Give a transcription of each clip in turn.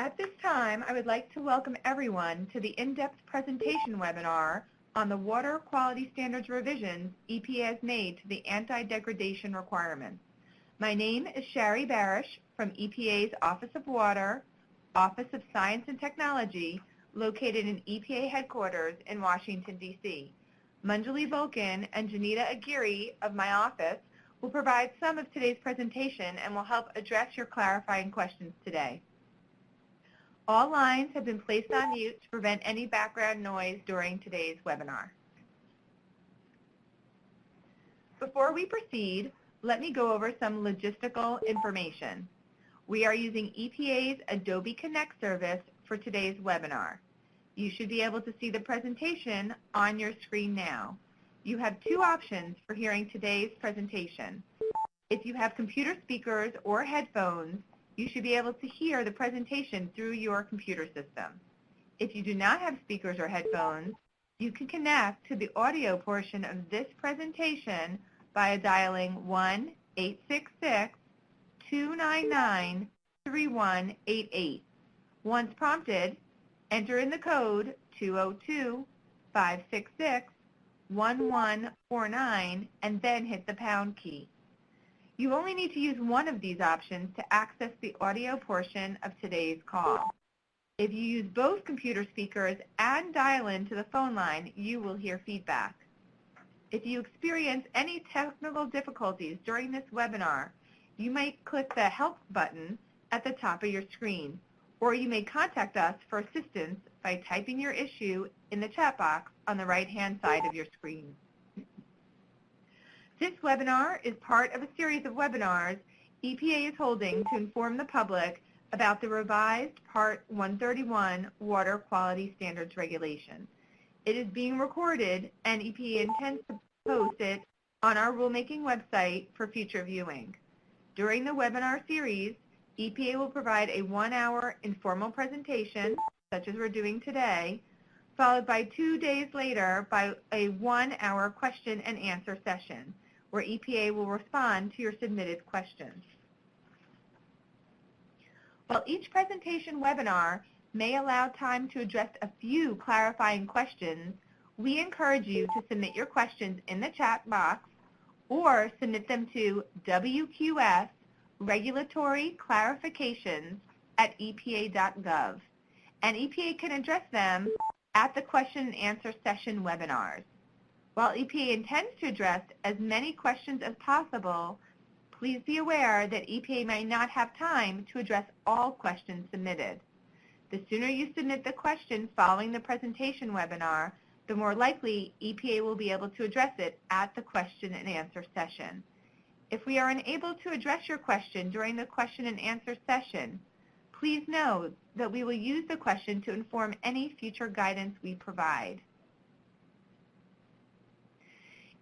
At this time, I would like to welcome everyone to the in-depth presentation webinar on the Water Quality Standards revisions EPA has made to the anti-degradation requirements. My name is Shari Barish from EPA's Office of Water, Office of Science and Technology, located in EPA headquarters in Washington, D.C. Manjali Volkin and Janita Aguirre of my office will provide some of today's presentation and will help address your clarifying questions today. All lines have been placed on mute to prevent any background noise during today's webinar. Before we proceed, let me go over some logistical information. We are using EPA's Adobe Connect service for today's webinar. You should be able to see the presentation on your screen now. You have two options for hearing today's presentation. If you have computer speakers or headphones, you should be able to hear the presentation through your computer system. If you do not have speakers or headphones, you can connect to the audio portion of this presentation by dialing 1-866-299-3188. Once prompted, enter in the code 202-566-1149 and then hit the pound key. You only need to use one of these options to access the audio portion of today's call. If you use both computer speakers and dial in to the phone line, you will hear feedback. If you experience any technical difficulties during this webinar, you might click the Help button at the top of your screen, or you may contact us for assistance by typing your issue in the chat box on the right-hand side of your screen. This webinar is part of a series of webinars EPA is holding to inform the public about the revised Part 131 Water Quality Standards Regulation. It is being recorded, and EPA intends to post it on our rulemaking website for future viewing. During the webinar series, EPA will provide a 1-hour informal presentation, such as we're doing today, followed by 2 days later by a 1-hour question and answer session, where EPA will respond to your submitted questions. While each presentation webinar may allow time to address a few clarifying questions, we encourage you to submit your questions in the chat box or submit them to WQS Regulatory Clarifications at EPA.gov, and EPA can address them at the question and answer session webinars. While EPA intends to address as many questions as possible, please be aware that EPA may not have time to address all questions submitted. The sooner you submit the question following the presentation webinar, the more likely EPA will be able to address it at the question and answer session. If we are unable to address your question during the question and answer session, please know that we will use the question to inform any future guidance we provide.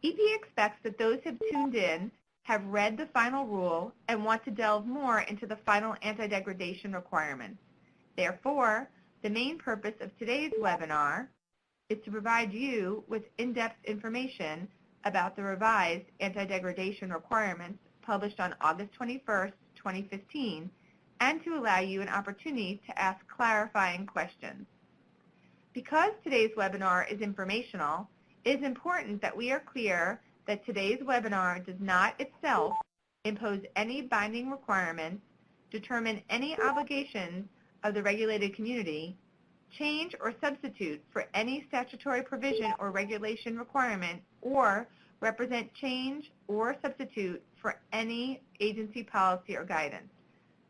EPA expects that those who have tuned in have read the final rule and want to delve more into the final anti-degradation requirements. Therefore, the main purpose of today's webinar is to provide you with in-depth information about the revised anti-degradation requirements published on August 21st, 2015, and to allow you an opportunity to ask clarifying questions. Because today's webinar is informational, it is important that we are clear that today's webinar does not itself impose any binding requirements, determine any obligations of the regulated community, change or substitute for any statutory provision or regulation requirement, or represent change or substitute for any agency policy or guidance.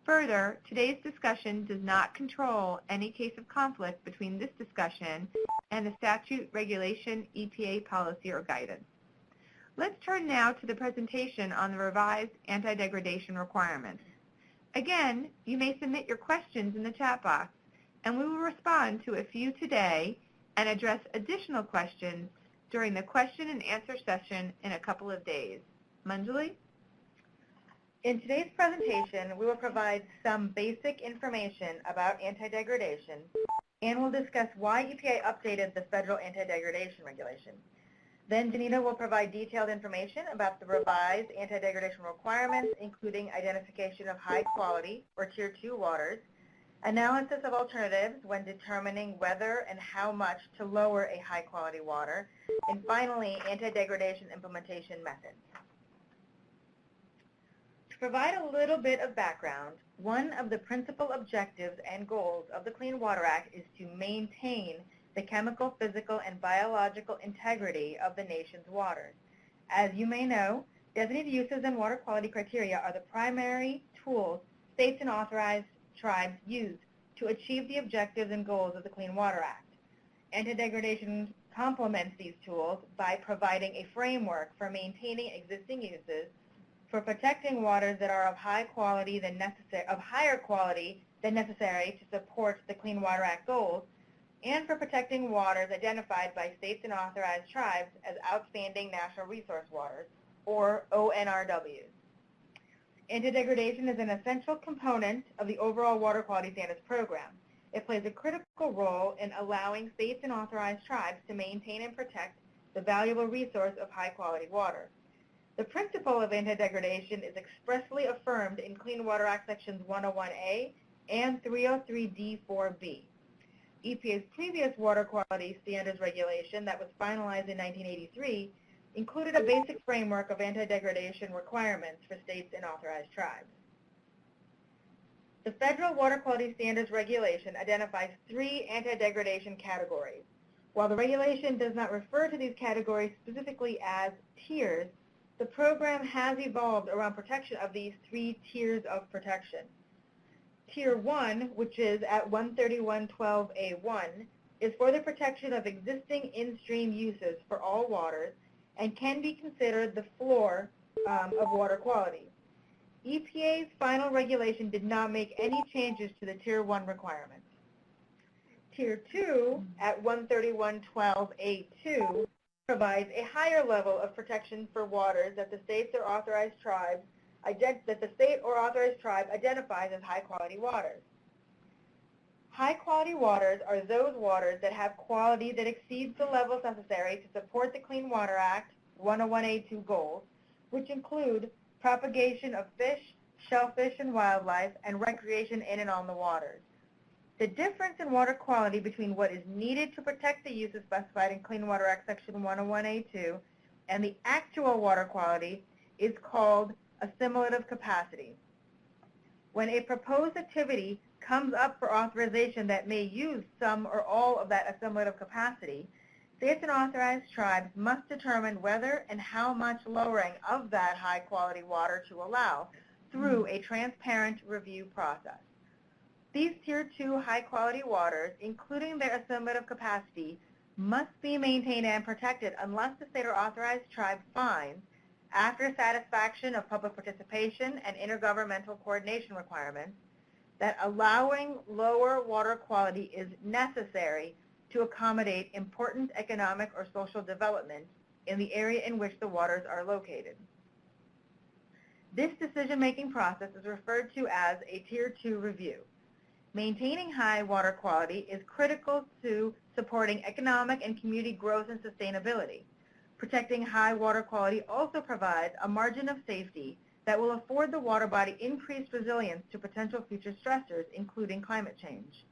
Further, today's discussion does not control any case of conflict between this discussion and the statute, regulation, EPA policy, or guidance. Let's turn now to the presentation on the revised anti-degradation requirements. Again, you may submit your questions in the chat box, and we will respond to a few today and address additional questions during the question and answer session in a couple of days. Manjali? In today's presentation, we will provide some basic information about anti-degradation, and we'll discuss why EPA updated the federal anti-degradation regulation. Then Janita will provide detailed information about the revised anti-degradation requirements, including identification of high quality or Tier 2 waters, analysis of alternatives when determining whether and how much to lower a high-quality water, and finally, anti-degradation implementation methods. To provide a little bit of background, one of the principal objectives and goals of the Clean Water Act is to maintain the chemical, physical, and biological integrity of the nation's waters. As you may know, designated uses and water quality criteria are the primary tools states and authorized tribes use to achieve the objectives and goals of the Clean Water Act. Anti-degradation complements these tools by providing a framework for maintaining existing uses, for protecting waters that are of higher quality than necessary to support the Clean Water Act goals, and for protecting waters identified by states and authorized tribes as outstanding natural resource waters, or ONRWs. Anti-degradation is an essential component of the overall water quality standards program. It plays a critical role in allowing states and authorized tribes to maintain and protect the valuable resource of high-quality water. The principle of anti-degradation is expressly affirmed in Clean Water Act Sections 101A and 303D4B. EPA's previous water quality standards regulation that was finalized in 1983 included a basic framework of anti-degradation requirements for states and authorized tribes. The Federal Water Quality Standards Regulation identifies 3 anti-degradation categories. While the regulation does not refer to these categories specifically as tiers, the program has evolved around protection of these 3 tiers of protection. Tier 1, which is at 131.12A1, is for the protection of existing in-stream uses for all waters and can be considered the floor of water quality. EPA's final regulation did not make any changes to the Tier 1 requirements. Tier 2, at 131.12A2, provides a higher level of protection for waters that the states or authorized tribes identifies as high-quality waters. High-quality waters are those waters that have quality that exceeds the levels necessary to support the Clean Water Act 101A2 goals, which include propagation of fish, shellfish, and wildlife, and recreation in and on the waters. The difference in water quality between what is needed to protect the uses specified in Clean Water Act Section 101A2 and the actual water quality is called assimilative capacity. When a proposed activity comes up for authorization that may use some or all of that assimilative capacity, states and authorized tribes must determine whether and how much lowering of that high-quality water to allow through a transparent review process. These Tier 2 high-quality waters, including their assimilative capacity, must be maintained and protected unless the state or authorized tribe finds, after satisfaction of public participation and intergovernmental coordination requirements, that allowing lower water quality is necessary to accommodate important economic or social development in the area in which the waters are located. This decision-making process is referred to as a Tier 2 review. Maintaining high water quality is critical to supporting economic and community growth and sustainability. Protecting high water quality also provides a margin of safety that will afford the water body increased resilience to potential future stressors, including climate change.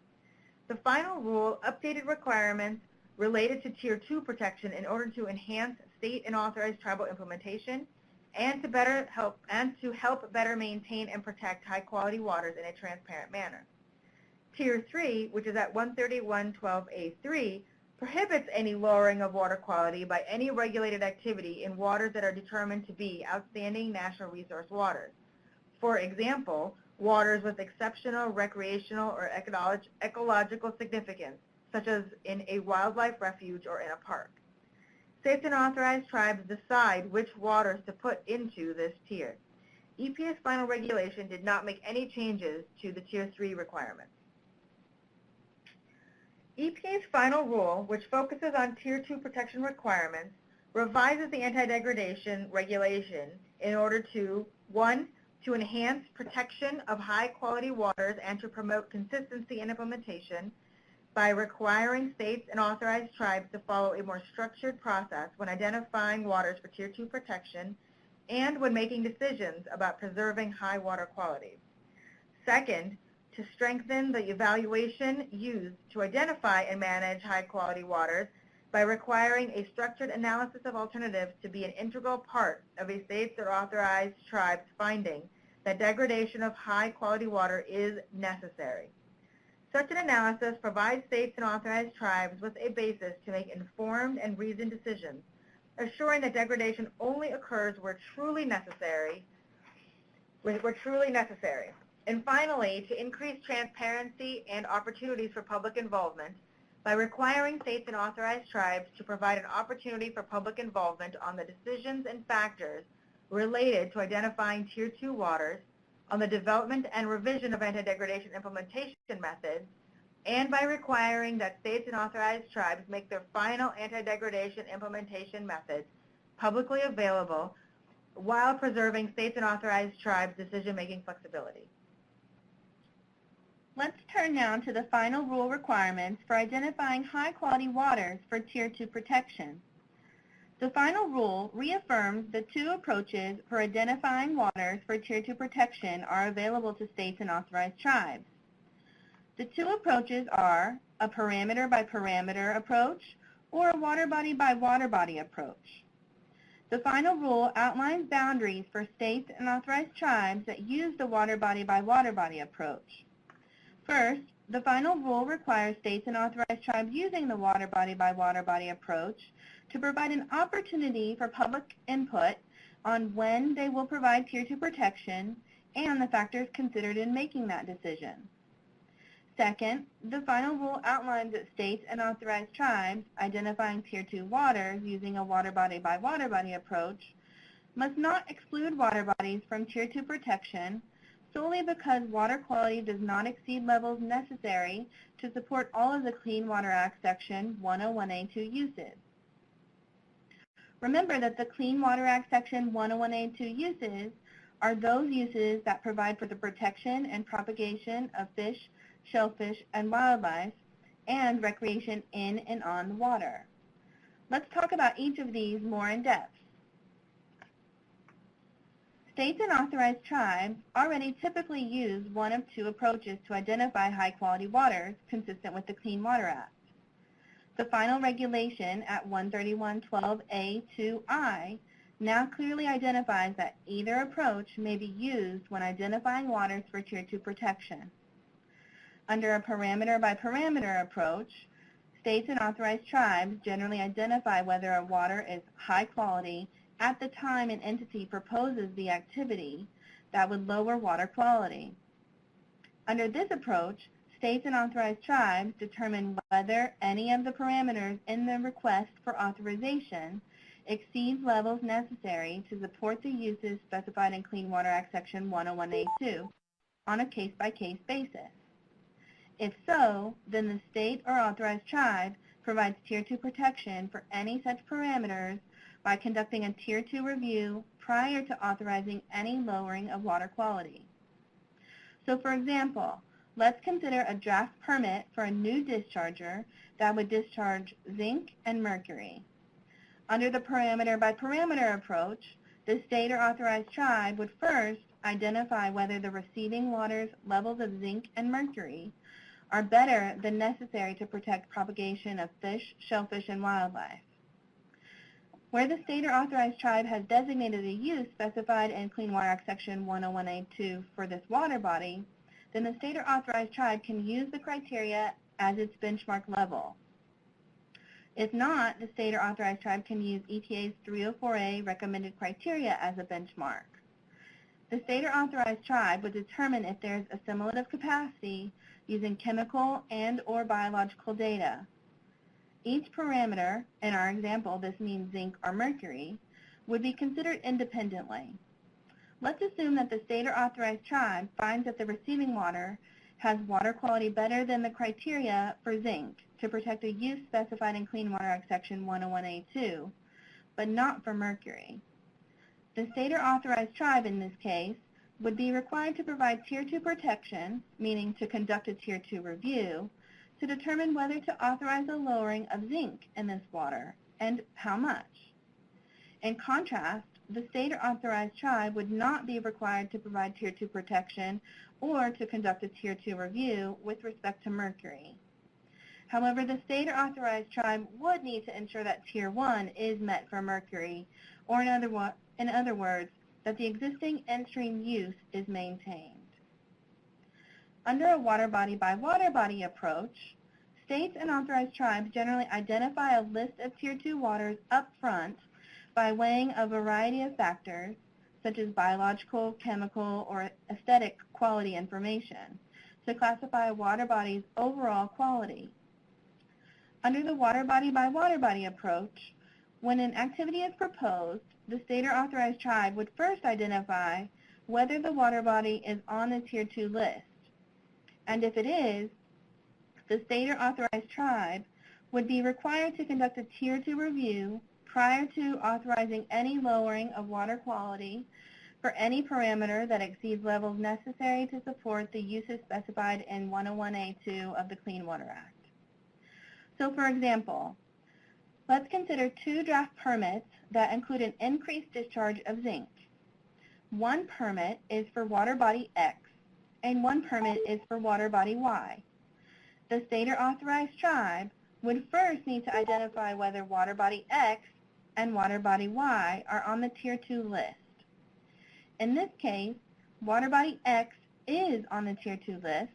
The final rule updated requirements related to Tier 2 protection in order to enhance state and authorized tribal implementation and to help better maintain and protect high-quality waters in a transparent manner. Tier 3, which is at 131.12A3, prohibits any lowering of water quality by any regulated activity in waters that are determined to be outstanding national resource waters. For example, waters with exceptional recreational or ecological significance, such as in a wildlife refuge or in a park. States and authorized tribes decide which waters to put into this tier. EPA's final regulation did not make any changes to the Tier 3 requirements. EPA's final rule, which focuses on Tier 2 protection requirements, revises the anti-degradation regulation in order to, 1, to enhance protection of high-quality waters and to promote consistency in implementation by requiring states and authorized tribes to follow a more structured process when identifying waters for Tier 2 protection and when making decisions about preserving high water quality. Second, to strengthen the evaluation used to identify and manage high-quality waters by requiring a structured analysis of alternatives to be an integral part of a state's or authorized tribe's finding that degradation of high-quality water is necessary. Such an analysis provides states and authorized tribes with a basis to make informed and reasoned decisions, assuring that degradation only occurs where truly necessary. And finally, to increase transparency and opportunities for public involvement by requiring states and authorized tribes to provide an opportunity for public involvement on the decisions and factors related to identifying Tier 2 waters, on the development and revision of anti-degradation implementation methods, and by requiring that states and authorized tribes make their final anti-degradation implementation methods publicly available while preserving states and authorized tribes' decision-making flexibility. Let's turn now to the final rule requirements for identifying high-quality waters for Tier 2 protection. The final rule reaffirms the two approaches for identifying waters for Tier 2 protection are available to states and authorized tribes. The two approaches are a parameter-by-parameter approach or a water-body-by-water-body approach. The final rule outlines boundaries for states and authorized tribes that use the water-body-by-water-body approach. First, the final rule requires states and authorized tribes using the water-body-by-water-body approach to provide an opportunity for public input on when they will provide Tier 2 protection and the factors considered in making that decision. Second, the final rule outlines that states and authorized tribes identifying Tier 2 waters using a water-body-by-water-body approach must not exclude water bodies from Tier 2 protection solely because water quality does not exceed levels necessary to support all of the Clean Water Act Section 101A2 uses. Remember that the Clean Water Act Section 101A2 uses are those uses that provide for the protection and propagation of fish, shellfish, and wildlife, and recreation in and on the water. Let's talk about each of these more in depth. States and authorized tribes already typically use one of two approaches to identify high-quality waters consistent with the Clean Water Act. The final regulation at 131.12a.2i now clearly identifies that either approach may be used when identifying waters for Tier 2 protection. Under a parameter-by-parameter approach, states and authorized tribes generally identify whether a water is high quality at the time an entity proposes the activity that would lower water quality. Under this approach, states and authorized tribes determine whether any of the parameters in the request for authorization exceeds levels necessary to support the uses specified in Clean Water Act Section 101A2 on a case-by-case basis. If so, then the state or authorized tribe provides Tier 2 protection for any such parameters by conducting a Tier 2 review prior to authorizing any lowering of water quality. So for example, let's consider a draft permit for a new discharger that would discharge zinc and mercury. Under the parameter-by-parameter approach, the state or authorized tribe would first identify whether the receiving water's levels of zinc and mercury are better than necessary to protect propagation of fish, shellfish, and wildlife. Where the state or authorized tribe has designated a use specified in Clean Water Act Section 101A2 for this water body, then the state or authorized tribe can use the criteria as its benchmark level. If not, the state or authorized tribe can use EPA's 304A recommended criteria as a benchmark. The state or authorized tribe would determine if there is assimilative capacity using chemical and/or biological data. Each parameter, in our example this means zinc or mercury, would be considered independently. Let's assume that the state or authorized tribe finds that the receiving water has water quality better than the criteria for zinc to protect a use specified in Clean Water Act Section 101A2, but not for mercury. The state or authorized tribe in this case would be required to provide Tier 2 protection, meaning to conduct a Tier 2 review, to determine whether to authorize a lowering of zinc in this water, and how much. In contrast, the state or authorized tribe would not be required to provide Tier 2 protection or to conduct a Tier 2 review with respect to mercury. However, the state or authorized tribe would need to ensure that Tier 1 is met for mercury, or in other words, that the existing in-stream use is maintained. Under a water body by water body approach, states and authorized tribes generally identify a list of Tier 2 waters up front by weighing a variety of factors, such as biological, chemical, or aesthetic quality information, to classify a water body's overall quality. Under the water body by water body approach, when an activity is proposed, the state or authorized tribe would first identify whether the water body is on the Tier 2 list. And if it is, the state or authorized tribe would be required to conduct a Tier 2 review prior to authorizing any lowering of water quality for any parameter that exceeds levels necessary to support the uses specified in 101A2 of the Clean Water Act. So for example, let's consider two draft permits that include an increased discharge of zinc. One permit is for water body X, and one permit is for water body Y. The state or authorized tribe would first need to identify whether water body X and water body Y are on the Tier 2 list. In this case, water body X is on the Tier 2 list,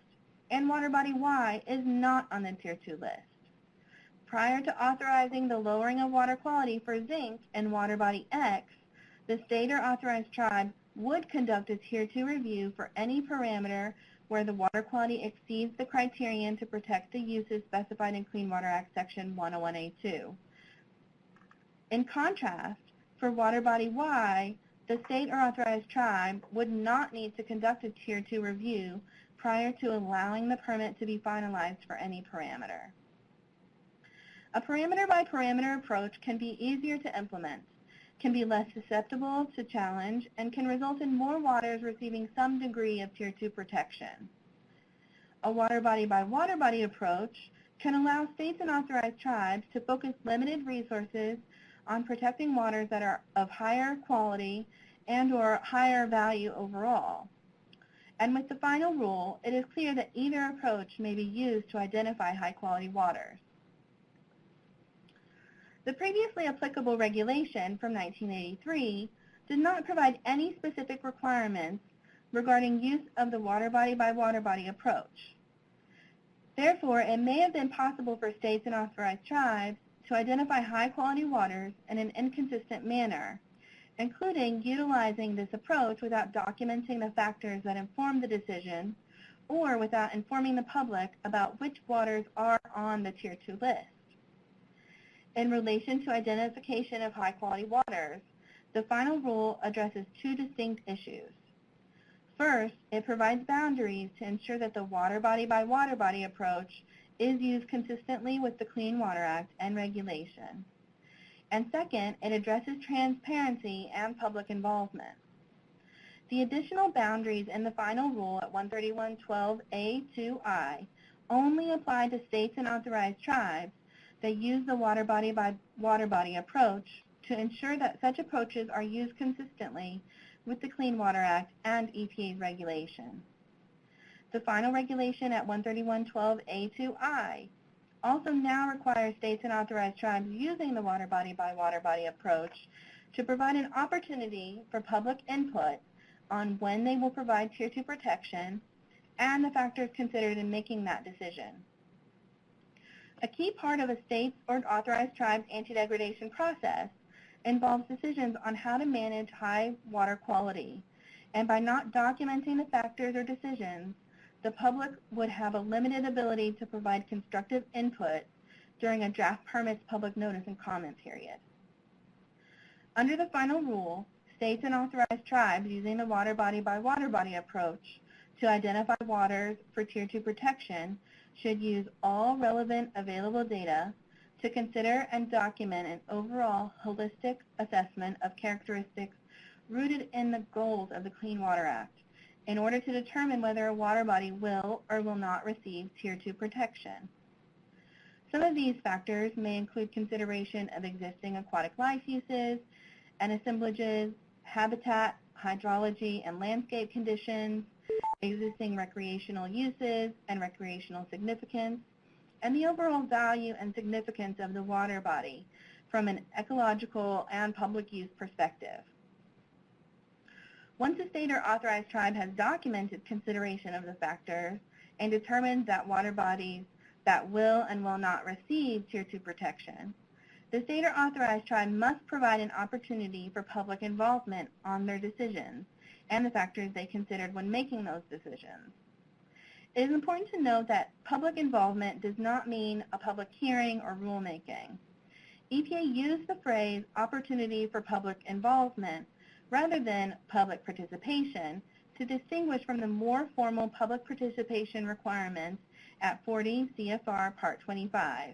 and water body Y is not on the Tier 2 list. Prior to authorizing the lowering of water quality for zinc in water body X, the state or authorized tribe would conduct a Tier 2 review for any parameter where the water quality exceeds the criterion to protect the uses specified in Clean Water Act Section 101A2. In contrast, for water body Y, the state or authorized tribe would not need to conduct a Tier 2 review prior to allowing the permit to be finalized for any parameter. A parameter-by-parameter approach can be easier to implement, can be less susceptible to challenge, and can result in more waters receiving some degree of Tier 2 protection. A water body by water body approach can allow states and authorized tribes to focus limited resources on protecting waters that are of higher quality and/or higher value overall. And with the final rule, it is clear that either approach may be used to identify high-quality waters. The previously applicable regulation from 1983 did not provide any specific requirements regarding use of the water body by water body approach. Therefore, it may have been possible for states and authorized tribes to identify high-quality waters in an inconsistent manner, including utilizing this approach without documenting the factors that inform the decision or without informing the public about which waters are on the Tier 2 list. In relation to identification of high-quality waters, the final rule addresses two distinct issues. First, it provides boundaries to ensure that the water body by water body approach is used consistently with the Clean Water Act and regulation. And second, it addresses transparency and public involvement. The additional boundaries in the final rule at 131.12a2I only apply to states and authorized tribes that use the water body by water body approach to ensure that such approaches are used consistently with the Clean Water Act and EPA's regulation. The final regulation at 131.12a2I also now requires states and authorized tribes using the water body by water body approach to provide an opportunity for public input on when they will provide Tier 2 protection and the factors considered in making that decision. A key part of a state's or authorized tribe's anti-degradation process involves decisions on how to manage high water quality, and by not documenting the factors or decisions, the public would have a limited ability to provide constructive input during a draft permit's public notice and comment period. Under the final rule, states and authorized tribes using the water body by water body approach to identify waters for Tier 2 protection should use all relevant available data to consider and document an overall holistic assessment of characteristics rooted in the goals of the Clean Water Act in order to determine whether a water body will or will not receive Tier 2 protection. Some of these factors may include consideration of existing aquatic life uses and assemblages, habitat, hydrology, and landscape conditions, existing recreational uses and recreational significance, and the overall value and significance of the water body from an ecological and public use perspective. Once a state or authorized tribe has documented consideration of the factors and determined that water bodies that will and will not receive Tier 2 protection, the state or authorized tribe must provide an opportunity for public involvement on their decisions and the factors they considered when making those decisions. It is important to note that public involvement does not mean a public hearing or rulemaking. EPA used the phrase opportunity for public involvement rather than public participation to distinguish from the more formal public participation requirements at 40 CFR Part 25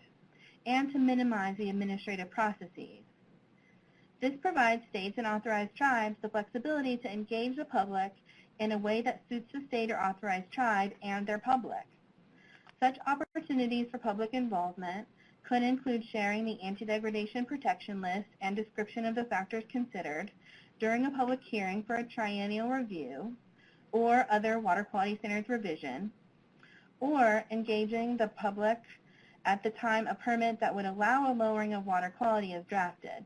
and to minimize the administrative processes. This provides states and authorized tribes the flexibility to engage the public in a way that suits the state or authorized tribe and their public. Such opportunities for public involvement could include sharing the anti-degradation protection list and description of the factors considered during a public hearing for a triennial review or other water quality standards revision, or engaging the public at the time a permit that would allow a lowering of water quality is drafted.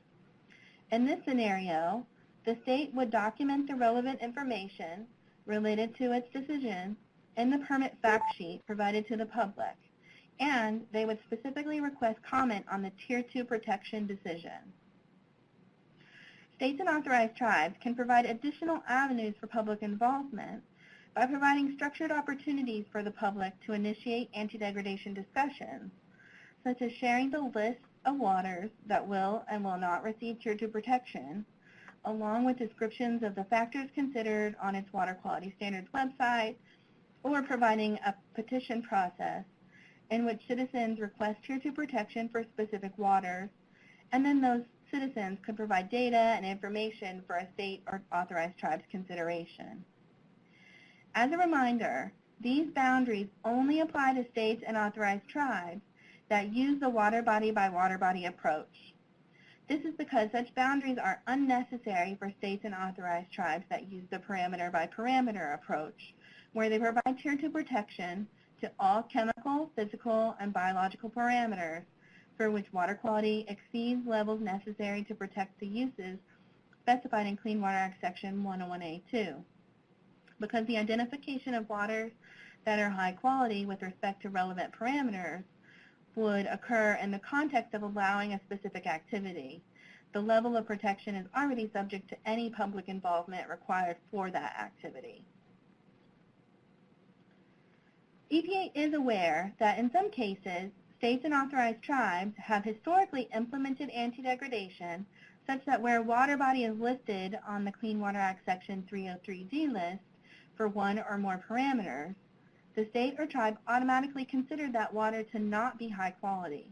In this scenario, the state would document the relevant information related to its decision in the permit fact sheet provided to the public, and they would specifically request comment on the Tier 2 protection decision. States and authorized tribes can provide additional avenues for public involvement by providing structured opportunities for the public to initiate anti-degradation discussions, such as sharing the list of waters that will and will not receive Tier 2 protection, along with descriptions of the factors considered on its water quality standards website, or providing a petition process in which citizens request Tier 2 protection for specific waters, and then those citizens could provide data and information for a state or authorized tribe's consideration. As a reminder, these boundaries only apply to states and authorized tribes that use the water body by water body approach. This is because such boundaries are unnecessary for states and authorized tribes that use the parameter by parameter approach, where they provide Tier 2 protection to all chemical, physical, and biological parameters for which water quality exceeds levels necessary to protect the uses specified in Clean Water Act Section 101A2. Because the identification of waters that are high quality with respect to relevant parameters would occur in the context of allowing a specific activity, the level of protection is already subject to any public involvement required for that activity. EPA is aware that in some cases, states and authorized tribes have historically implemented anti-degradation such that where a water body is listed on the Clean Water Act Section 303D list for one or more parameters, the state or tribe automatically considered that water to not be high quality.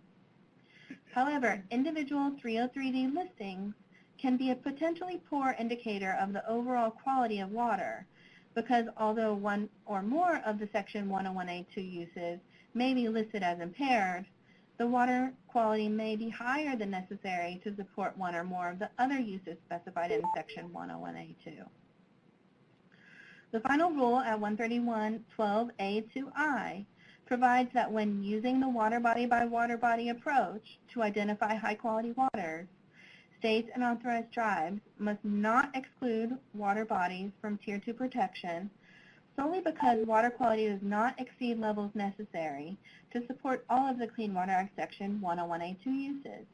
However, individual 303D listings can be a potentially poor indicator of the overall quality of water because although one or more of the Section 101A2 uses may be listed as impaired, the water quality may be higher than necessary to support one or more of the other uses specified in Section 101A2. The final rule at 131.12A2I provides that when using the water body by water body approach to identify high-quality waters, states and authorized tribes must not exclude water bodies from Tier 2 protection solely because water quality does not exceed levels necessary to support all of the Clean Water Act Section 101A2 uses.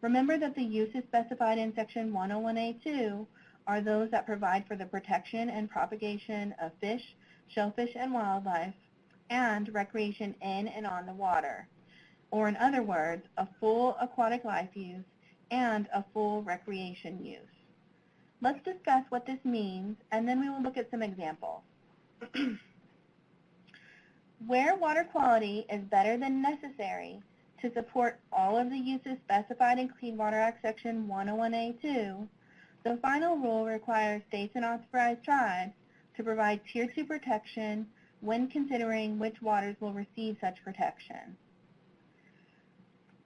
Remember that the uses specified in Section 101A2 are those that provide for the protection and propagation of fish, shellfish, and wildlife, and recreation in and on the water, or in other words, a full aquatic life use and a full recreation use. Let's discuss what this means, and then we will look at some examples. Where water quality is better than necessary to support all of the uses specified in Clean Water Act Section 101A2, the final rule requires states and authorized tribes to provide Tier 2 protection when considering which waters will receive such protection.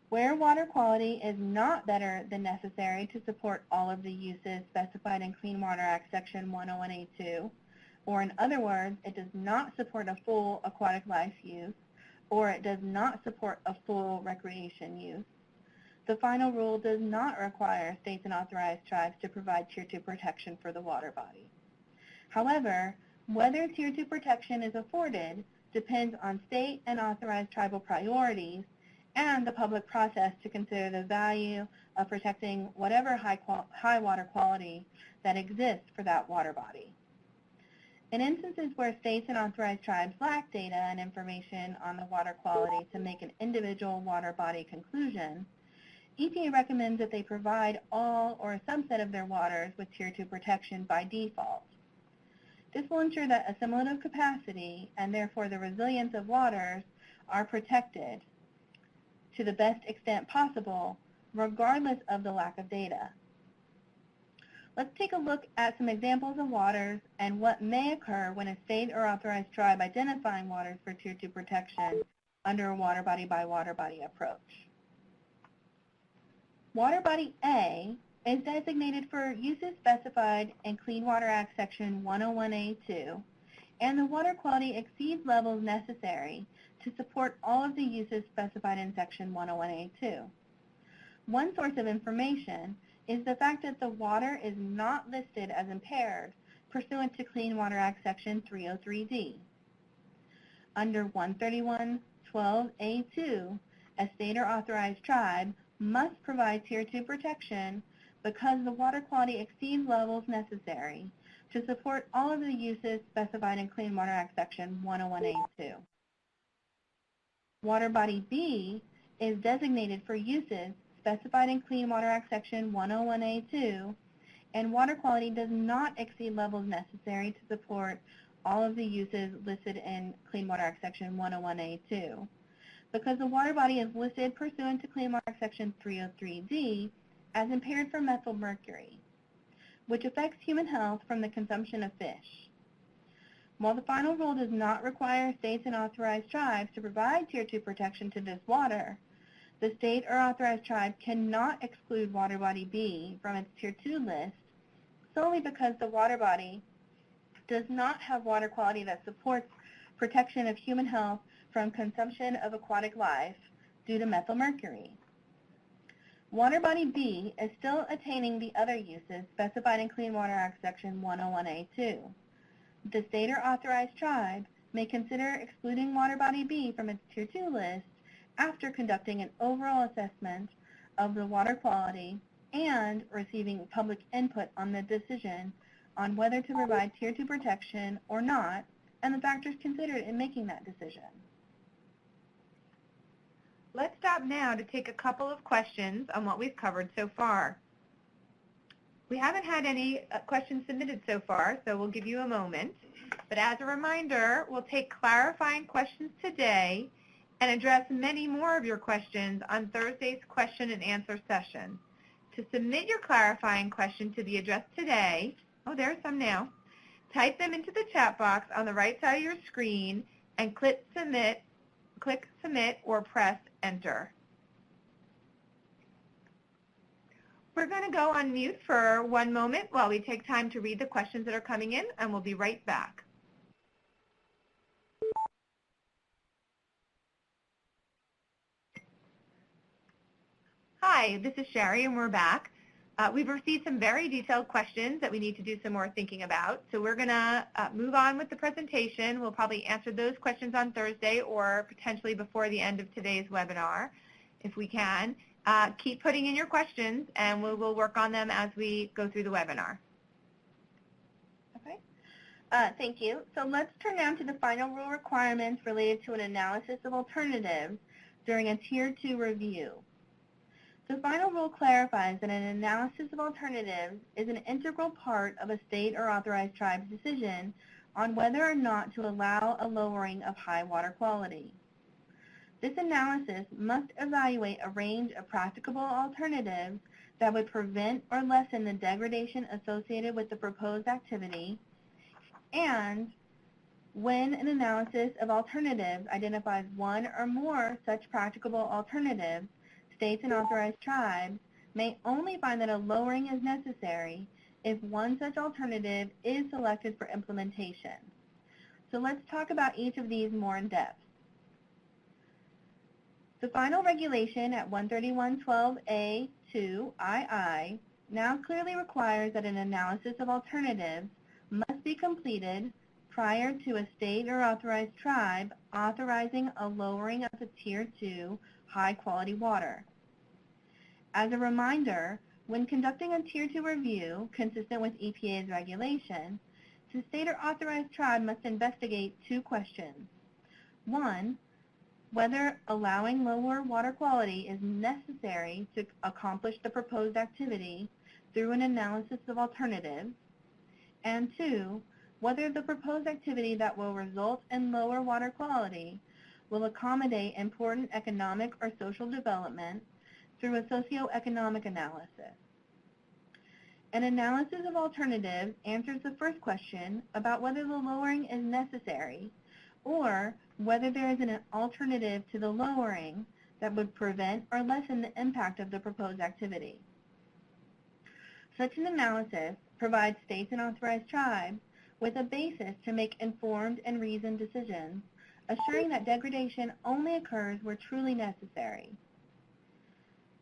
Where water quality is not better than necessary to support all of the uses specified in Clean Water Act Section 101A2, or in other words, it does not support a full aquatic life use, or it does not support a full recreation use, the final rule does not require states and authorized tribes to provide Tier 2 protection for the water body. However, whether Tier 2 protection is afforded depends on state and authorized tribal priorities and the public process to consider the value of protecting whatever high water quality that exists for that water body. In instances where states and authorized tribes lack data and information on the water quality to make an individual water body conclusion, EPA recommends that they provide all or a subset of their waters with Tier 2 protection by default. This will ensure that assimilative capacity and therefore the resilience of waters are protected to the best extent possible, regardless of the lack of data. Let's take a look at some examples of waters and what may occur when a state or authorized tribe identifying waters for Tier 2 protection under a water body by water body approach. Water body A is designated for uses specified in Clean Water Act Section 101A2, and the water quality exceeds levels necessary to support all of the uses specified in Section 101A2. One source of information is the fact that the water is not listed as impaired pursuant to Clean Water Act Section 303D. Under 131.12A2, a state or authorized tribe must provide Tier 2 protection because the water quality exceeds levels necessary to support all of the uses specified in Clean Water Act Section 101A2. Water body B is designated for uses specified in Clean Water Act Section 101A2, and water quality does not exceed levels necessary to support all of the uses listed in Clean Water Act Section 101A2, because the water body is listed pursuant to Clean Water Act Section 303D as impaired for methyl mercury, which affects human health from the consumption of fish. While the final rule does not require states and authorized tribes to provide Tier 2 protection to this water, the state or authorized tribe cannot exclude water body B from its Tier 2 list solely because the water body does not have water quality that supports protection of human health from consumption of aquatic life due to methyl mercury. Water body B is still attaining the other uses specified in Clean Water Act Section 101A2. The state or authorized tribe may consider excluding water body B from its Tier 2 list after conducting an overall assessment of the water quality and receiving public input on the decision on whether to provide Tier 2 protection or not, and the factors considered in making that decision. Let's stop now to take a couple of questions on what we've covered so far. We haven't had any questions submitted so far, so we'll give you a moment. But as a reminder, we'll take clarifying questions today and address many more of your questions on Thursday's question and answer session. To submit your clarifying question to be addressed today, oh, there's some now, type them into the chat box on the right side of your screen and click submit or press enter. We're going to go on mute for one moment while we take time to read the questions that are coming in, and we'll be right back. Hi, this is Sherry, and we're back. We've received some very detailed questions that we need to do some more thinking about, so we're going to move on with the presentation. We'll probably answer those questions on Thursday or potentially before the end of today's webinar, if we can. Keep putting in your questions, and we will work on them as we go through the webinar. Okay. Thank you. So let's turn now to the final rule requirements related to an analysis of alternatives during a Tier 2 review. The final rule clarifies that an analysis of alternatives is an integral part of a state or authorized tribe's decision on whether or not to allow a lowering of high water quality. This analysis must evaluate a range of practicable alternatives that would prevent or lessen the degradation associated with the proposed activity, and when an analysis of alternatives identifies one or more such practicable alternatives, states and authorized tribes may only find that a lowering is necessary if one such alternative is selected for implementation. So let's talk about each of these more in depth. The final regulation at 131.12a to II now clearly requires that an analysis of alternatives must be completed prior to a state or authorized tribe authorizing a lowering of the Tier 2 high-quality water. As a reminder, when conducting a Tier 2 review consistent with EPA's regulation, the state or authorized tribe must investigate two questions. One, whether allowing lower water quality is necessary to accomplish the proposed activity through an analysis of alternatives, and two, whether the proposed activity that will result in lower water quality will accommodate important economic or social development through a socioeconomic analysis. An analysis of alternatives answers the first question about whether the lowering is necessary or whether there is an alternative to the lowering that would prevent or lessen the impact of the proposed activity. Such an analysis provides states and authorized tribes with a basis to make informed and reasoned decisions, assuring that degradation only occurs where truly necessary.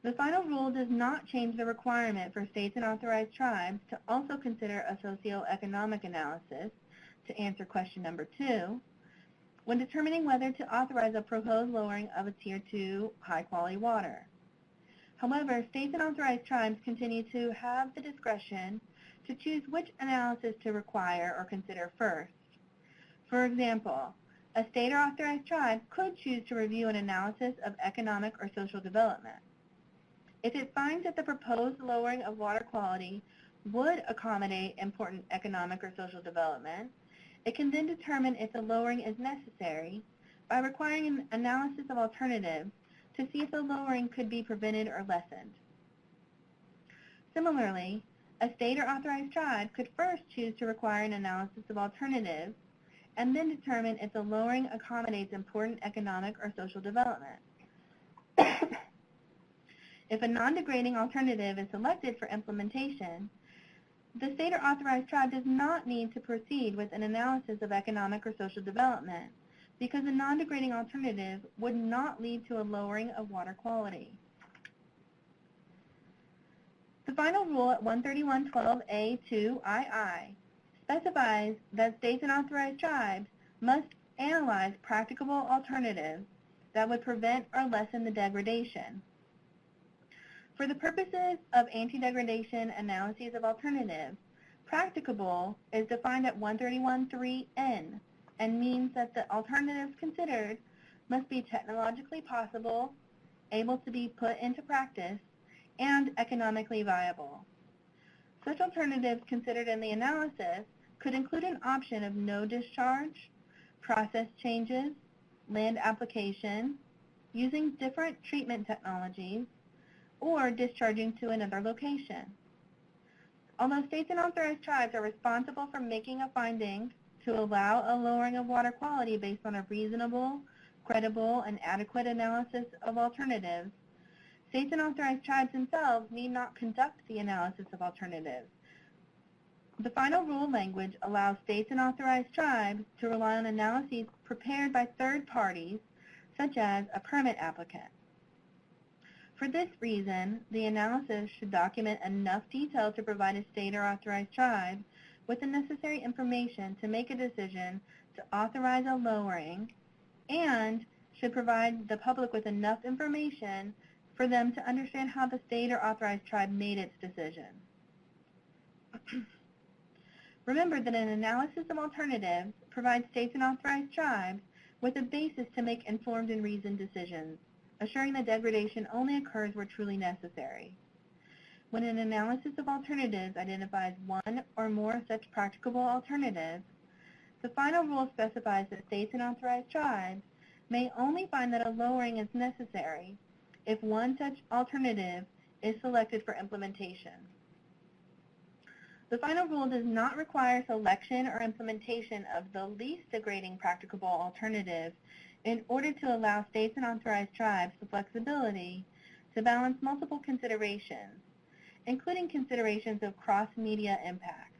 The final rule does not change the requirement for states and authorized tribes to also consider a socioeconomic analysis to answer question number 2 when determining whether to authorize a proposed lowering of a Tier 2 high-quality water. However, states and authorized tribes continue to have the discretion to choose which analysis to require or consider first. For example, a state or authorized tribe could choose to review an analysis of economic or social development. If it finds that the proposed lowering of water quality would accommodate important economic or social development, it can then determine if the lowering is necessary by requiring an analysis of alternatives to see if the lowering could be prevented or lessened. Similarly, a state or authorized tribe could first choose to require an analysis of alternatives and then determine if the lowering accommodates important economic or social development. If a non-degrading alternative is selected for implementation, the state or authorized tribe does not need to proceed with an analysis of economic or social development because a non-degrading alternative would not lead to a lowering of water quality. The final rule at 131.12a2II specifies that states and authorized tribes must analyze practicable alternatives that would prevent or lessen the degradation. For the purposes of anti-degradation analyses of alternatives, practicable is defined at 131.3n and means that the alternatives considered must be technologically possible, able to be put into practice, and economically viable. Such alternatives considered in the analysis could include an option of no discharge, process changes, land application, using different treatment technologies, or discharging to another location. Although states and authorized tribes are responsible for making a finding to allow a lowering of water quality based on a reasonable, credible, and adequate analysis of alternatives, states and authorized tribes themselves need not conduct the analysis of alternatives. The final rule language allows states and authorized tribes to rely on analyses prepared by third parties, such as a permit applicant. For this reason, the analysis should document enough detail to provide a state or authorized tribe with the necessary information to make a decision to authorize a lowering and should provide the public with enough information for them to understand how the state or authorized tribe made its decision. Remember that an analysis of alternatives provides states and authorized tribes with a basis to make informed and reasoned decisions, assuring that degradation only occurs where truly necessary. When an analysis of alternatives identifies one or more such practicable alternatives, the final rule specifies that states and authorized tribes may only find that a lowering is necessary if one such alternative is selected for implementation. The final rule does not require selection or implementation of the least degrading practicable alternative in order to allow states and authorized tribes the flexibility to balance multiple considerations including considerations of cross-media impacts.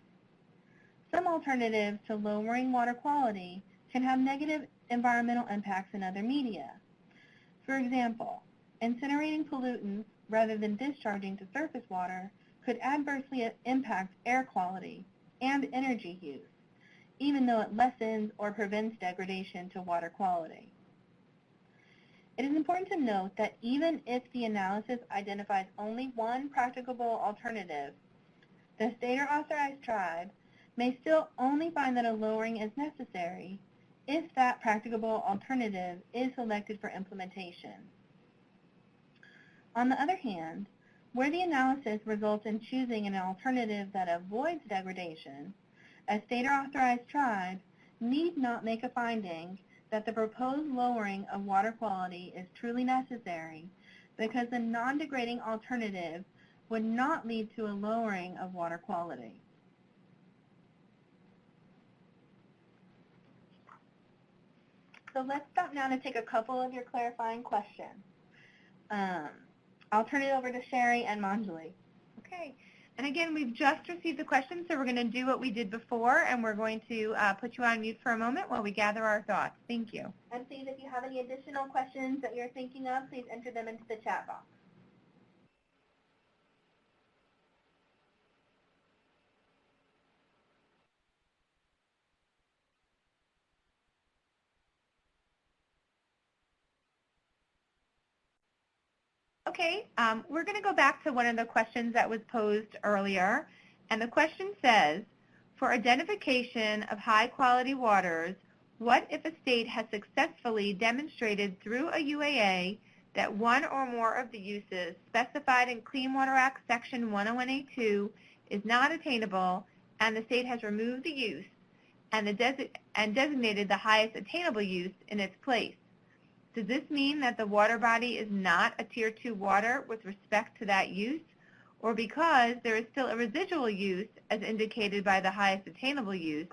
Some alternatives to lowering water quality can have negative environmental impacts in other media. For example, incinerating pollutants rather than discharging to surface water could adversely impact air quality and energy use, even though it lessens or prevents degradation to water quality. It is important to note that even if the analysis identifies only one practicable alternative, the state or authorized tribe may still only find that a lowering is necessary if that practicable alternative is selected for implementation. On the other hand, where the analysis results in choosing an alternative that avoids degradation, a state or authorized tribe need not make a finding that the proposed lowering of water quality is truly necessary because the non-degrading alternative would not lead to a lowering of water quality. So let's stop now to take a couple of your clarifying questions. I'll turn it over to Sherry and Manjali. Okay. And again, we've just received the questions, so we're going to do what we did before, and we're going to put you on mute for a moment while we gather our thoughts. Thank you. And please, if you have any additional questions that you're thinking of, please enter them into the chat box. Okay, we're going to go back to one of the questions that was posed earlier, and the question says, for identification of high-quality waters, what if a state has successfully demonstrated through a UAA that one or more of the uses specified in Clean Water Act Section 101A2 is not attainable, and the state has removed the use and designated the highest attainable use in its place? Does this mean that the water body is not a Tier 2 water with respect to that use, or because there is still a residual use as indicated by the highest attainable use,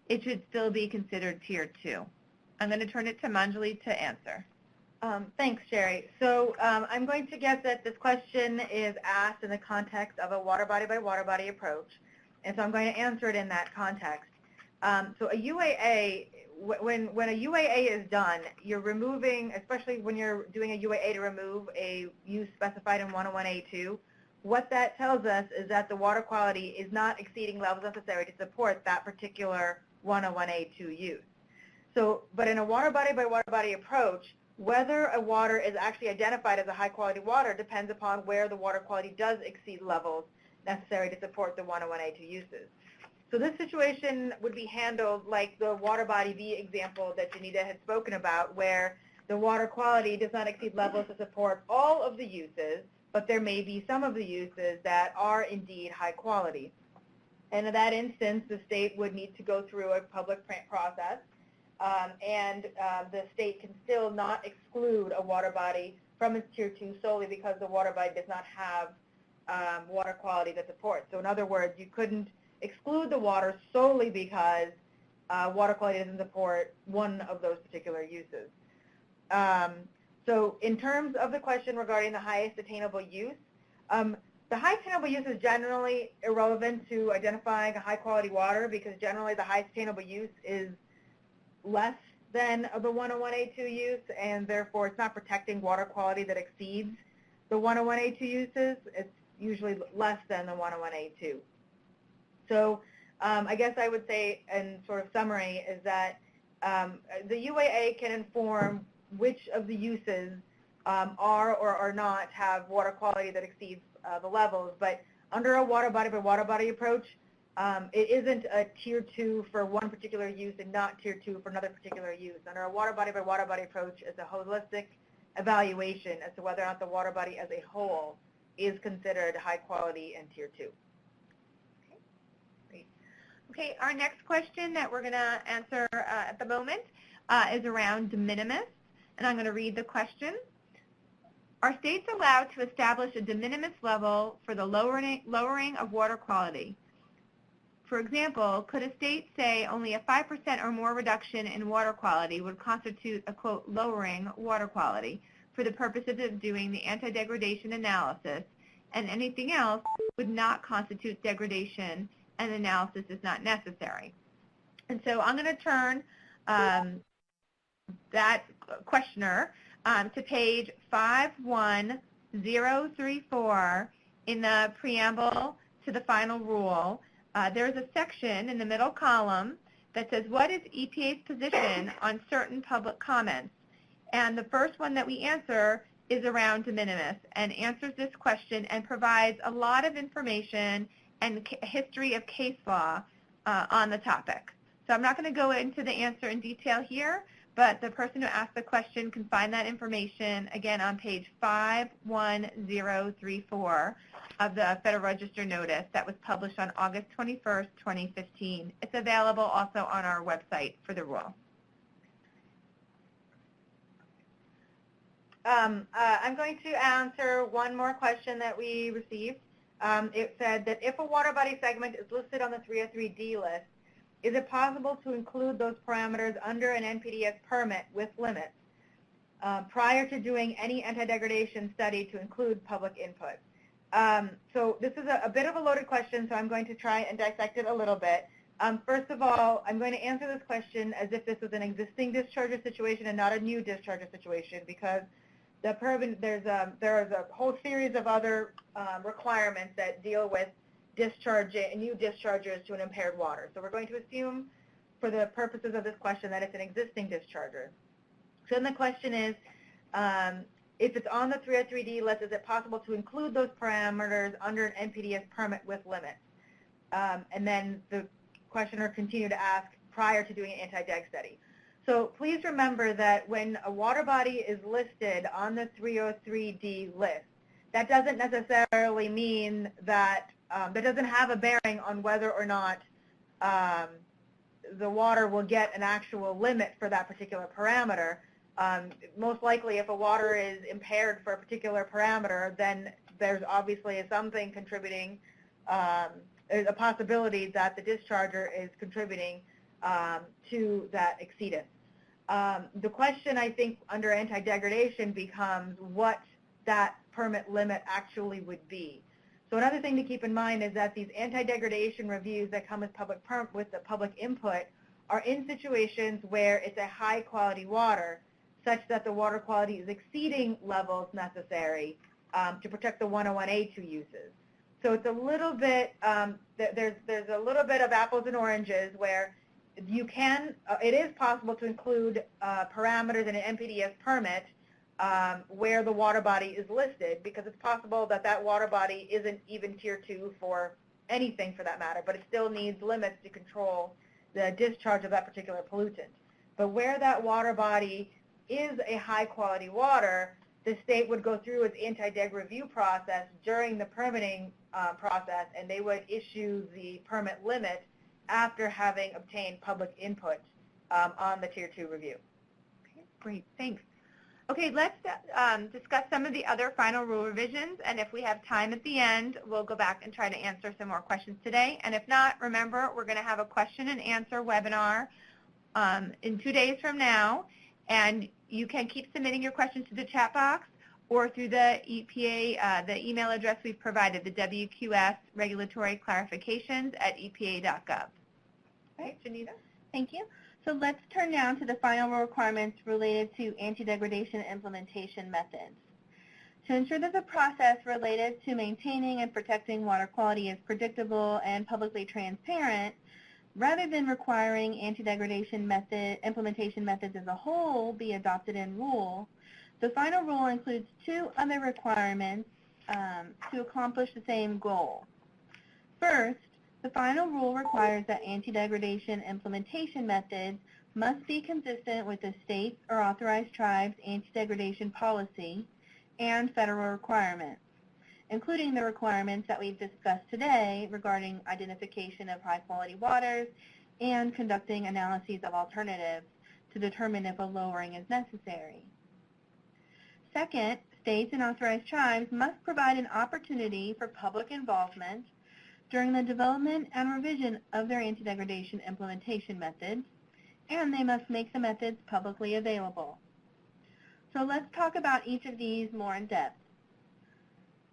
it should still be considered Tier 2? I'm going to turn it to Manjali to answer. Thanks, Sherry. So I'm going to guess that this question is asked in the context of a water body by water body approach, and so I'm going to answer it in that context. So a UAA, when a UAA is done, you're removing, especially when you're doing a UAA to remove a use specified in 101A2, what that tells us is that the water quality is not exceeding levels necessary to support that particular 101A2 use. So, but in a water body by water body approach, whether a water is actually identified as a high quality water depends upon where the water quality does exceed levels necessary to support the 101A2 uses. So this situation would be handled like the water body B example that Janita had spoken about, where the water quality does not exceed levels to support all of the uses, but there may be some of the uses that are indeed high quality. And in that instance, the state would need to go through a public process, and the state can still not exclude a water body from its Tier 2 solely because the water body does not have water quality that supports. So in other words, you couldn't exclude the water solely because water quality doesn't support one of those particular uses. So in terms of the question regarding the highest attainable use, the highest attainable use is generally irrelevant to identifying a high quality water because generally the highest attainable use is less than the 101A2 use, and therefore it's not protecting water quality that exceeds the 101A2 uses. It's usually less than the 101A2. So I guess I would say in sort of summary is that the UAA can inform which of the uses are or are not have water quality that exceeds the levels, but under a water body by water body approach, it isn't a Tier 2 for one particular use and not Tier 2 for another particular use. Under a water body by water body approach, it's a holistic evaluation as to whether or not the water body as a whole is considered high quality and Tier 2. Okay, our next question that we're going to answer at the moment is around de minimis, and I'm going to read the question. Are states allowed to establish a de minimis level for the lowering of water quality? For example, could a state say only a 5% or more reduction in water quality would constitute a, quote, lowering water quality for the purposes of doing the anti-degradation analysis, and anything else would not constitute degradation, and analysis is not necessary. And so I'm going to turn that questioner to page 51034 in the preamble to the final rule. There's a section in the middle column that says, what is EPA's position on certain public comments? And the first one that we answer is around de minimis, and answers this question and provides a lot of information and history of case law on the topic. So I'm not going to go into the answer in detail here, but the person who asked the question can find that information, again, on page 51034 of the Federal Register notice that was published on August 21st, 2015. It's available also on our website for the rule. I'm going to answer one more question that we received. It said that if a water body segment is listed on the 303D list, is it possible to include those parameters under an NPDES permit with limits prior to doing any anti-degradation study to include public input? So this is a bit of a loaded question, so I'm going to try and dissect it a little bit. First of all, I'm going to answer this question as if this was an existing discharger situation and not a new discharger situation, because there is a whole series of other requirements that deal with new dischargers to an impaired water. So we're going to assume, for the purposes of this question, that it's an existing discharger. So then the question is, if it's on the 303D list, is it possible to include those parameters under an NPDES permit with limits? And then the questioner continued to ask prior to doing an anti-deg study. So please remember that when a water body is listed on the 303D list, that doesn't necessarily mean that that doesn't have a bearing on whether or not the water will get an actual limit for that particular parameter. Most likely, if a water is impaired for a particular parameter, then there's obviously something contributing. There's a possibility that the discharger is contributing to that exceedance. The question, I think, under anti-degradation becomes what that permit limit actually would be. So another thing to keep in mind is that these anti-degradation reviews that come with the public input are in situations where it's a high-quality water, such that the water quality is exceeding levels necessary to protect the 101A2 uses. So it's a little bit, there's a little bit of apples and oranges where you can, it is possible to include parameters in an NPDES permit where the water body is listed, because it's possible that that water body isn't even Tier 2 for anything for that matter, but it still needs limits to control the discharge of that particular pollutant. But where that water body is a high-quality water, the state would go through its anti-deg review process during the permitting process, and they would issue the permit limit after having obtained public input on the Tier 2 review. Okay, great, thanks. Okay, let's discuss some of the other final rule revisions, and if we have time at the end, we'll go back and try to answer some more questions today. And if not, remember, we're going to have a question and answer webinar in 2 days from now, and you can keep submitting your questions to the chat box or through the EPA, the email address we've provided, the WQS regulatory clarifications at epa.gov. All right, Janita? Thank you. So let's turn now to the final rule requirements related to anti-degradation implementation methods. To ensure that the process related to maintaining and protecting water quality is predictable and publicly transparent, rather than requiring anti-degradation implementation methods as a whole be adopted in rule, the final rule includes two other requirements to accomplish the same goal. First, the final rule requires that anti-degradation implementation methods must be consistent with the state's or authorized tribe's anti-degradation policy and federal requirements, including the requirements that we've discussed today regarding identification of high-quality waters and conducting analyses of alternatives to determine if a lowering is necessary. Second, states and authorized tribes must provide an opportunity for public involvement during the development and revision of their anti-degradation implementation methods, and they must make the methods publicly available. So let's talk about each of these more in depth.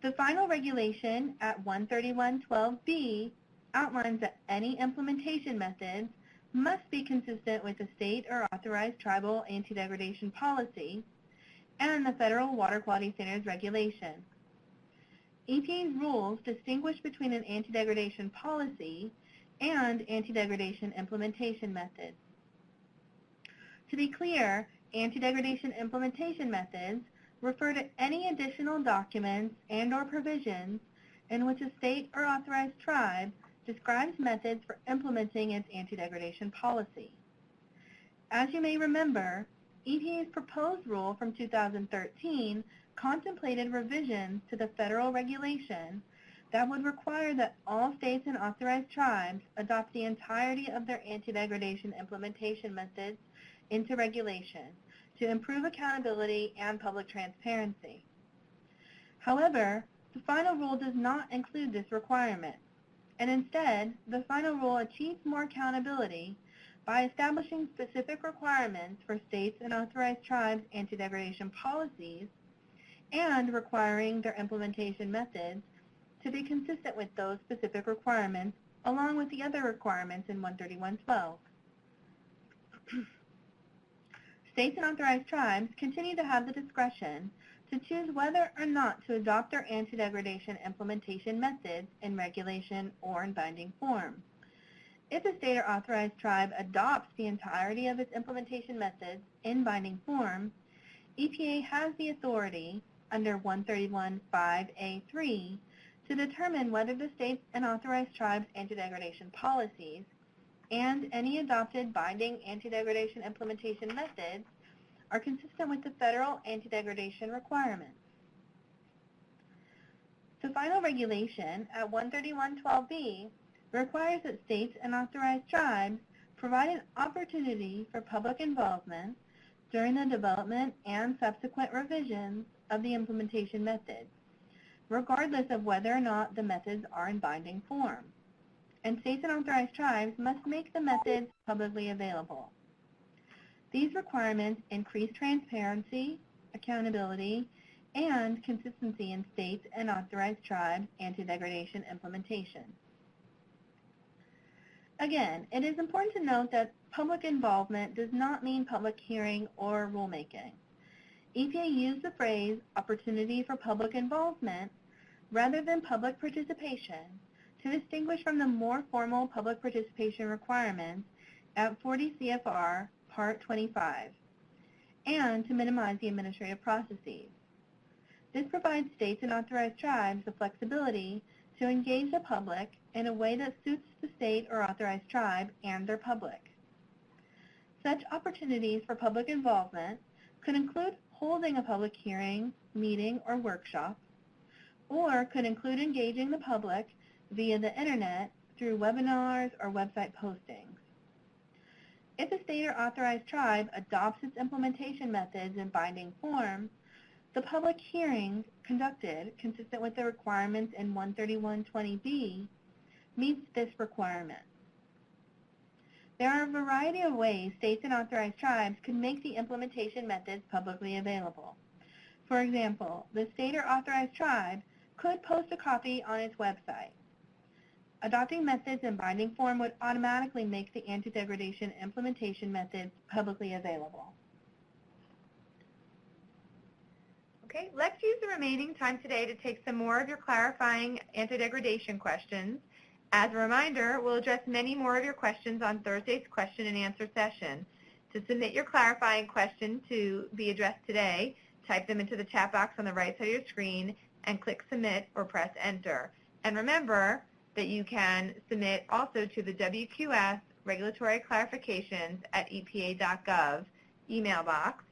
The final regulation at 131.12b outlines that any implementation methods must be consistent with the state or authorized tribal anti-degradation policy and the Federal Water Quality Standards Regulation. EPA's rules distinguish between an anti-degradation policy and anti-degradation implementation methods. To be clear, anti-degradation implementation methods refer to any additional documents and/or provisions in which a state or authorized tribe describes methods for implementing its anti-degradation policy. As you may remember, EPA's proposed rule from 2013 contemplated revisions to the federal regulation that would require that all states and authorized tribes adopt the entirety of their anti-degradation implementation methods into regulation to improve accountability and public transparency. However, the final rule does not include this requirement, and instead, the final rule achieves more accountability by establishing specific requirements for states and authorized tribes' anti-degradation policies and requiring their implementation methods to be consistent with those specific requirements along with the other requirements in 131.12. States and authorized tribes continue to have the discretion to choose whether or not to adopt their anti-degradation implementation methods in regulation or in binding form. If a state or authorized tribe adopts the entirety of its implementation methods in binding form, EPA has the authority under 131.5A3 to determine whether the states and authorized tribes' anti-degradation policies and any adopted binding anti-degradation implementation methods are consistent with the federal anti-degradation requirements. The final regulation at 131.12b requires that states and authorized tribes provide an opportunity for public involvement during the development and subsequent revisions of the implementation methods, regardless of whether or not the methods are in binding form. And states and authorized tribes must make the methods publicly available. These requirements increase transparency, accountability, and consistency in states and authorized tribes' anti-degradation implementation. Again, it is important to note that public involvement does not mean public hearing or rulemaking. EPA used the phrase opportunity for public involvement rather than public participation to distinguish from the more formal public participation requirements at 40 CFR Part 25, and to minimize the administrative processes. This provides states and authorized tribes the flexibility to engage the public in a way that suits the state or authorized tribe and their public. Such opportunities for public involvement could include holding a public hearing, meeting, or workshop, or could include engaging the public via the internet through webinars or website postings. If a state or authorized tribe adopts its implementation methods in binding form, the public hearing conducted consistent with the requirements in 131.20b meets this requirement. There are a variety of ways states and authorized tribes can make the implementation methods publicly available. For example, the state or authorized tribe could post a copy on its website. Adopting methods in binding form would automatically make the anti-degradation implementation methods publicly available. Okay, let's use the remaining time today to take some more of your clarifying anti-degradation questions. As a reminder, we'll address many more of your questions on Thursday's question and answer session. To submit your clarifying question to be addressed today, type them into the chat box on the right side of your screen and click Submit or press Enter. And remember that you can submit also to the WQS Regulatory Clarifications at EPA.gov email box.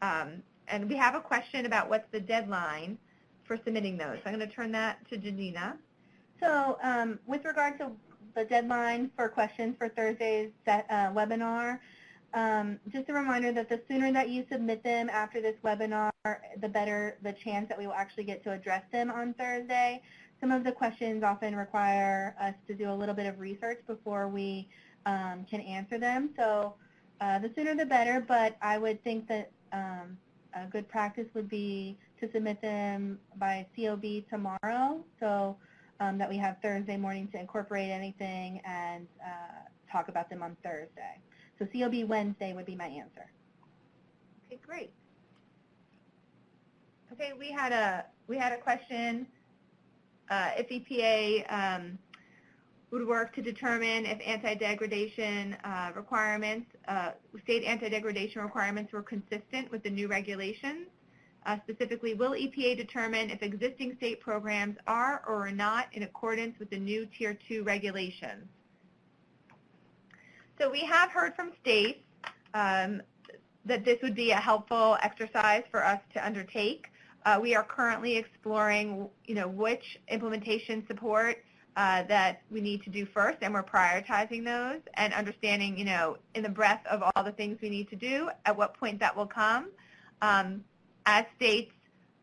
And we have a question about what's the deadline for submitting those. So I'm going to turn that to Janina. So with regard to the deadline for questions for Thursday's webinar, just a reminder that the sooner that you submit them after this webinar, the better the chance that we will actually get to address them on Thursday. Some of the questions often require us to do a little bit of research before we can answer them. So the sooner the better, but I would think that a good practice would be to submit them by COB tomorrow, so that we have Thursday morning to incorporate anything and talk about them on Thursday. So COB Wednesday would be my answer. Okay, great. Okay, we had a question. If EPA would work to determine if anti-degradation requirements, state anti-degradation requirements were consistent with the new regulations. Specifically, will EPA determine if existing state programs are or are not in accordance with the new Tier 2 regulations? So we have heard from states that this would be a helpful exercise for us to undertake. We are currently exploring, which implementation support that we need to do first, and we're prioritizing those and understanding, in the breadth of all the things we need to do, at what point that will come. As states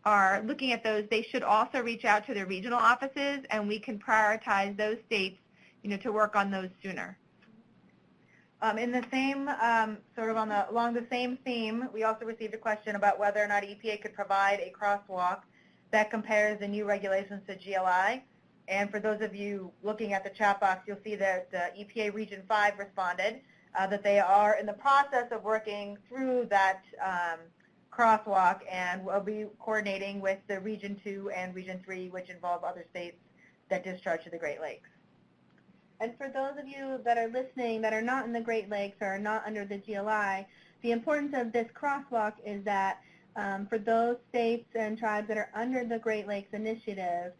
are looking at those, they should also reach out to their regional offices, and we can prioritize those states, to work on those sooner. In the same, along the same theme, we also received a question about whether or not EPA could provide a crosswalk that compares the new regulations to GLI. And for those of you looking at the chat box, you'll see that EPA Region 5 responded that they are in the process of working through that crosswalk, and will be coordinating with the Region 2 and Region 3, which involve other states that discharge to the Great Lakes. And for those of you that are listening that are not in the Great Lakes or are not under the GLI, the importance of this crosswalk is that for those states and tribes that are under the Great Lakes Initiative,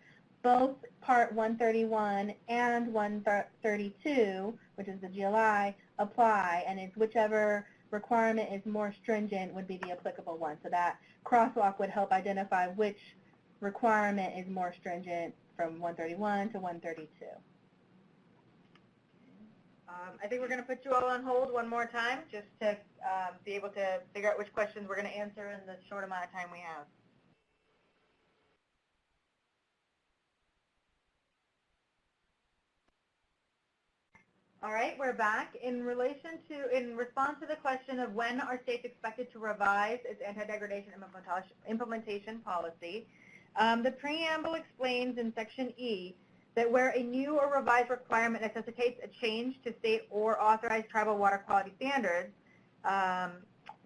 both Part 131 and 132, which is the GLI, apply, and it's whichever requirement is more stringent would be the applicable one. So that crosswalk would help identify which requirement is more stringent from 131 to 132. I think we're going to put you all on hold one more time just to be able to figure out which questions we're going to answer in the short amount of time we have. All right, we're back. In response to the question of when are states expected to revise its anti-degradation implementation policy, the preamble explains in Section E that where a new or revised requirement necessitates a change to state or authorized tribal water quality standards,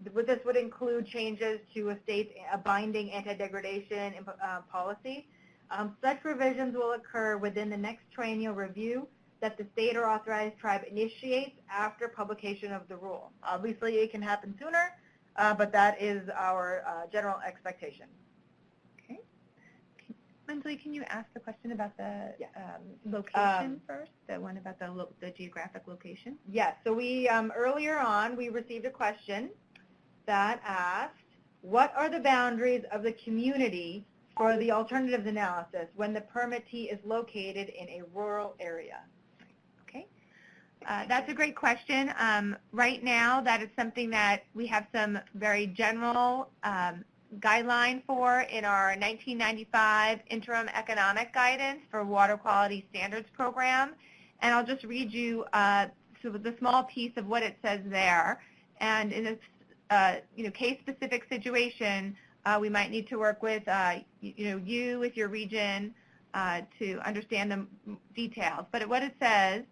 this would include changes to a state's binding anti-degradation policy. Such revisions will occur within the next triennial review that the state or authorized tribe initiates after publication of the rule. Obviously, it can happen sooner, but that is our general expectation. Okay. Mentally, can you ask the question about the location first, the one about the geographic location? Yes. So we earlier on, we received a question that asked, what are the boundaries of the community for the alternatives analysis when the permittee is located in a rural area? That's a great question. Right now, that is something that we have some very general guideline for in our 1995 Interim Economic Guidance for Water Quality Standards Program. And I'll just read you the small piece of what it says there. And in a case-specific situation, we might need to work with you with your region to understand the details. But what it says,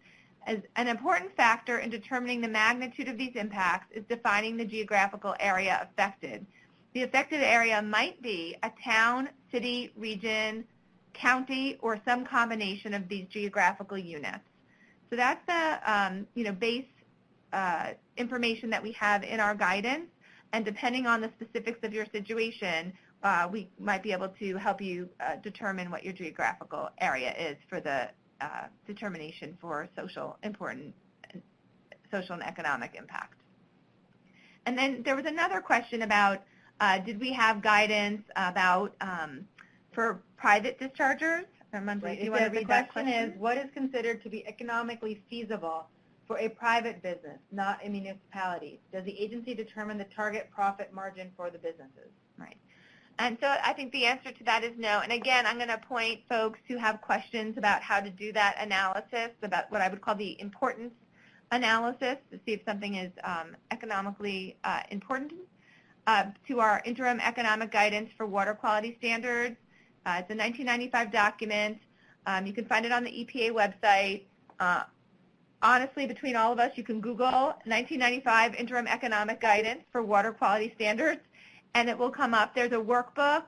as an important factor in determining the magnitude of these impacts is defining the geographical area affected. The affected area might be a town, city, region, county, or some combination of these geographical units. So that's the base information that we have in our guidance, and depending on the specifics of your situation, we might be able to help you determine what your geographical area is for the determination for important social and economic impact. And then there was another question about did we have guidance about for private dischargers? Right. Do you want to read that question? The question is, what is considered to be economically feasible for a private business, not a municipality? Does the agency determine the target profit margin for the businesses? Right. And so I think the answer to that is no. And again, I'm going to point folks who have questions about how to do that analysis, about what I would call the importance analysis, to see if something is economically important. to our interim economic guidance for water quality standards. It's a 1995 document. You can find it on the EPA website. Honestly, between all of us, you can Google 1995 interim economic guidance for water quality standards, and it will come up. There's a workbook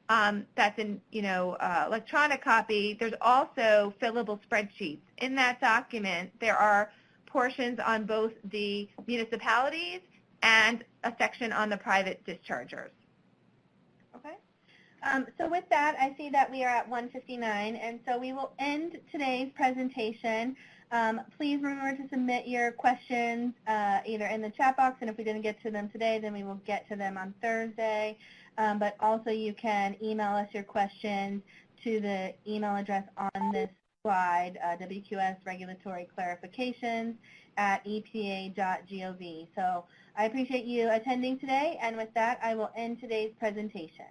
that's in, electronic copy. There's also fillable spreadsheets. In that document, there are portions on both the municipalities and a section on the private dischargers. Okay. So with that, I see that we are at 1:59, and so we will end today's presentation. Please remember to submit your questions either in the chat box, and if we didn't get to them today, then we will get to them on Thursday. But also you can email us your questions to the email address on this slide, WQS Regulatory Clarifications @epa.gov. So I appreciate you attending today, and with that, I will end today's presentation.